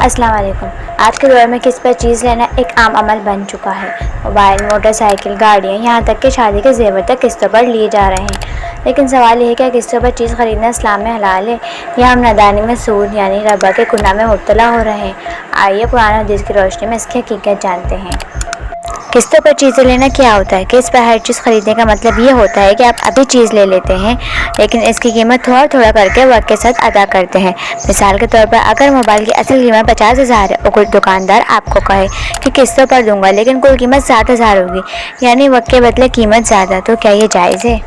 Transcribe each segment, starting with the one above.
السلام علیکم۔ آج کے دور میں قسط پر چیز لینا ایک عام عمل بن چکا ہے۔ موبائل، موٹر سائیکل، گاڑیاں، یہاں تک کہ شادی کے زیور تک قسطوں پر لیے جا رہے ہیں۔ لیکن سوال یہ ہے کہ قسطوں پر چیز خریدنا اسلام میں حلال ہے یا ہم نادانی میں سود یعنی ربا کے گناہ میں مبتلا ہو رہے ہیں؟ آئیے قرآن و حدیث کی روشنی میں اس کی حقیقت جانتے ہیں۔ قسطوں پر چیزیں لینا کیا ہوتا ہے؟ قسط پر ہر چیز خریدنے کا مطلب یہ ہوتا ہے کہ آپ ابھی چیز لے لیتے ہیں لیکن اس کی قیمت تھوڑا تھوڑا کر کے وقت کے ساتھ ادا کرتے ہیں۔ مثال کے طور پر اگر موبائل کی اصل قیمت 50,000 ہے اور کوئی دکاندار آپ کو کہے کہ قسطوں پر دوں گا لیکن کل قیمت 60,000 ہوگی، یعنی وقت کے بدلے قیمت زیادہ، تو کیا یہ جائز ہے؟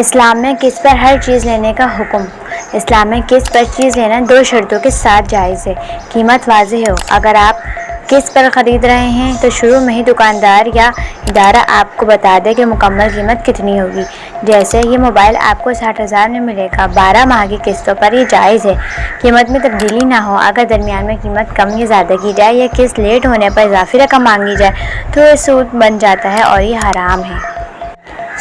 اسلام میں قسط پر ہر چیز لینے کا حکم۔ اسلام میں قسط پر چیز لینا 2 شرطوں کے ساتھ جائز ہے۔ قیمت واضح ہو۔ اگر آپ قسط پر خرید رہے ہیں تو شروع میں ہی دکاندار یا ادارہ آپ کو بتا دے کہ مکمل قیمت کتنی ہوگی۔ جیسے یہ موبائل آپ کو 60,000 میں ملے گا، 12 ماہ کی قسطوں پر یہ جائز ہے۔ قیمت میں تبدیلی نہ ہو۔ اگر درمیان میں قیمت کم یا زیادہ کی جائے یا قسط لیٹ ہونے پر اضافی رقم مانگی جائے تو یہ سود بن جاتا ہے اور یہ حرام ہے۔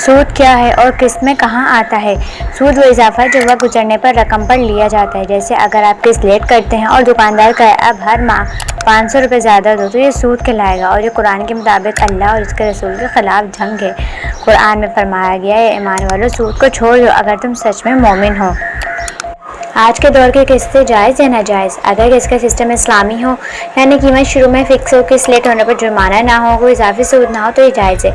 سود کیا ہے اور قسط میں کہاں آتا ہے؟ سود وہ اضافہ ہے جو وقت گزرنے پر رقم پر لیا جاتا ہے۔ جیسے اگر آپ قسط لیٹ کرتے ہیں اور دکاندار کہے اب ہر ماہ 500 روپے زیادہ دو تو یہ سود کہلائے گا اور یہ قرآن کے مطابق اللہ اور اس کے رسول کے خلاف جنگ ہے۔ قرآن میں فرمایا گیا ہے ایمان والو سود کو چھوڑ دو اگر تم سچ میں مومن ہو۔ آج کے دور کی قسطیں جائز یا ناجائز؟ اگر قسط کا سسٹم اسلامی ہو یعنی قیمت شروع میں فکس ہو، قسط لیٹ ہونے پر جرمانہ نہ ہو، کوئی اضافی سود نہ ہو تو یہ جائز ہے۔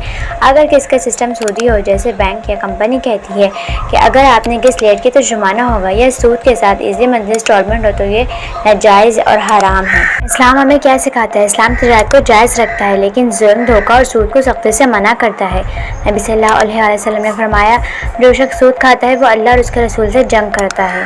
اگر قسط کا سسٹم سودی ہو جیسے بینک یا کمپنی کہتی ہے کہ اگر آپ نے قسط لیٹ کی تو جرمانہ ہوگا یا سود کے ساتھ ایزی منتھلی انسٹالمنٹ ہو تو یہ ناجائز اور حرام ہے۔ اسلام ہمیں کیا سکھاتا ہے؟ اسلام تجارت کو جائز رکھتا ہے لیکن ظلم، دھوکہ اور سود کو سختی سے منع کرتا ہے۔ نبی صلی اللہ علیہ وسلم نے فرمایا جو شخص سود کھاتا ہے وہ اللہ اور اس کے رسول سے جنگ کرتا ہے۔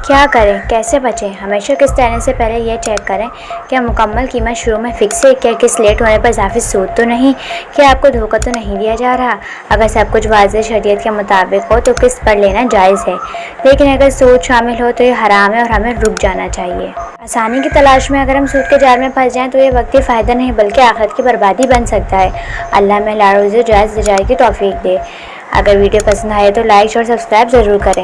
کیا کریں؟ کیسے بچیں؟ ہمیشہ قسط لینے سے پہلے یہ چیک کریں کہ مکمل قیمت شروع میں فکس ہے، کیا قسط لیٹ ہونے پر اضافی سود تو نہیں، کیا آپ کو دھوکہ تو نہیں دیا جا رہا۔ اگر سب کچھ واضح شریعت کے مطابق ہو تو قسط پر لینا جائز ہے، لیکن اگر سود شامل ہو تو یہ حرام ہے اور ہمیں رک جانا چاہیے۔ آسانی کی تلاش میں اگر ہم سود کے جال میں پھنس جائیں تو یہ وقتی فائدہ نہیں بلکہ آخرت کی بربادی بن سکتا ہے۔ اللہ میں حلال روزی جائز تجارت کی توفیق دے۔ اگر ویڈیو پسند آئے تو لائک اور سبسکرائب ضرور کریں۔